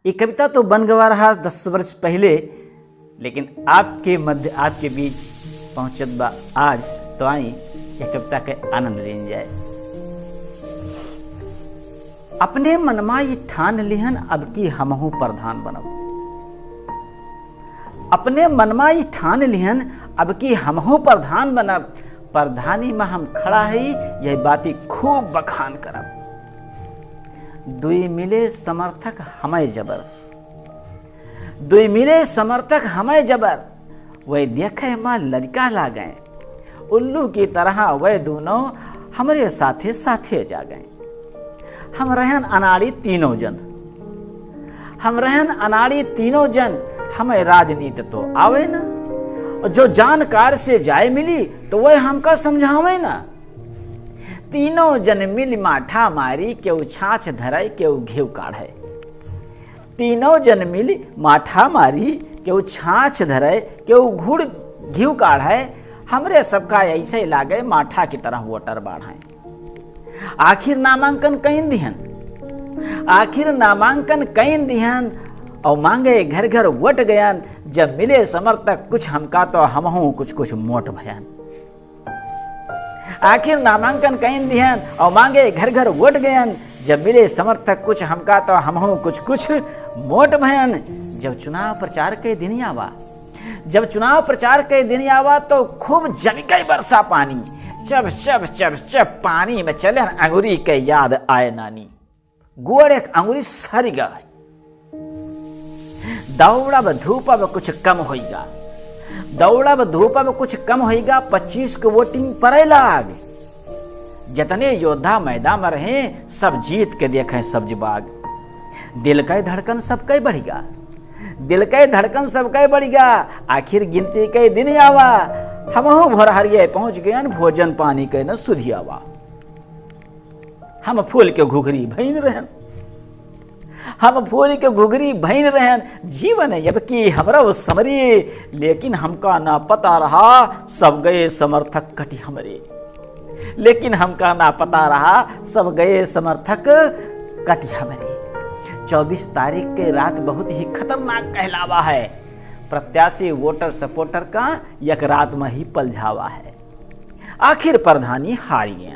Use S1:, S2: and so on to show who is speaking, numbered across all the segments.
S1: ये कविता तो बन गवा रहा 10 वर्ष पहले, लेकिन आपके मध्य आपके बीच पहुंचत बा आज। तो आई ये कविता के आनंद लेन जाए। अपने मनमा ये ठान लिहन अब की हमहू प्रधान बनब। अपने मनमा ये ठान लिहन अब की हमहू प्रधान बनब। प्रधानी में हम खड़ा है यही बाती खूब बखान करब। दुई मिले समर्थक हमें जबर, दुई मिले समर्थक हमें जबर। वह देखे माँ लड़का ला गए, उल्लू की तरह वह दोनों हमारे साथे साथे जा गए। हम रहन अनाड़ी तीनों जन, हम रहन अनाड़ी तीनों जन। हमें राजनीति तो आवे ना, जो जानकार से जाए मिली तो वह हमका समझावे ना। तीनों जन मिल माठा मारी, केहू छाछ धराई केहू घेव काढ़े। तीनों जन मिल माठा मारी, केहू छाछ धराई केहू घुड़ घीव काढ़े। हमरे सबका ऐसे लागे माठा की तरह वोटर बाढ़ाए। आखिर नामांकन कहीं दिहन, आखिर नामांकन कहीं दिहन और मांगे घर घर वोट गयन। जब मिले समर्थक कुछ हमका तो हमहू कुछ कुछ मोट भयन। आखिर नामांकन कहीं दिहन और मांगे घर घर वोट गयन। जब मिले समर्थक कुछ हमका तो हमहू कुछ कुछ मोट भयन। जब चुनाव प्रचार के दिन आवा, जब चुनाव प्रचार के दिन आवा तो खूब जम के बरसा पानी। चब चब चब चब पानी में चले अंगूरी के याद आए नानी। गोड़ एक अंगूरी सर गए, दौड़ब धूपब कुछ कम होइगा, दौड़ब धूपब कुछ कम होइगा। 25 को वोटिंग पड़े लाग। जितने योद्धा मैदान में रहे सब जीत के देखें सब्जी बाग। दिल का धड़कन सबके बढ़िगा, दिल के धड़कन सबके बढ़िगा। आखिर गिनती के दिन आवा, हमहू भोरहरिये पहुंच गए भोजन पानी के न सुधियावा। हम फूल के घुघरी भईन रहन, हम फूल के घुघरी भईन रहन। जीवन अब की हमरा वो समरी, लेकिन हमका ना पता रहा सब गए समर्थक कटी हमरे। लेकिन हमका ना पता रहा सब गए समर्थक कटी हमरे। 24 तारीख के रात बहुत ही खतरनाक कहलावा है। प्रत्याशी वोटर सपोर्टर का एक रात में ही पलझावा है। आखिर प्रधानी हार गए,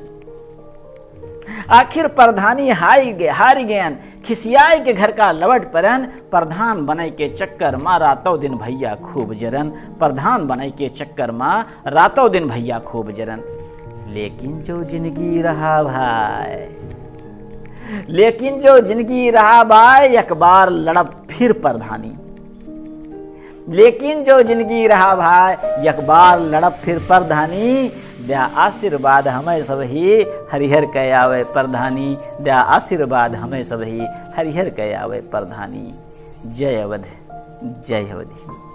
S1: आखिर प्रधानी हार गए। खिसियाई के घर का लवट परन, प्रधान बने के चक्कर माँ रातों दिन भैया खूब जरन। प्रधान बने के चक्कर माँ रातों दिन भैया खूब जरन। लेकिन जो जिंदगी रहा भाई, लेकिन जो जिंदगी रहा भाई, एक बार लड़ब फिर प्रधानी। लेकिन जो जिंदगी रहा भाई, एक बार लड़ब फिर प्रधानी। दया आशीर्वाद हमें सब ही हरिहर कह आवे प्रधानी। दया आशीर्वाद हमें सब ही हरिहर कह आवे प्रधानी। जय अवध, जय अवधि।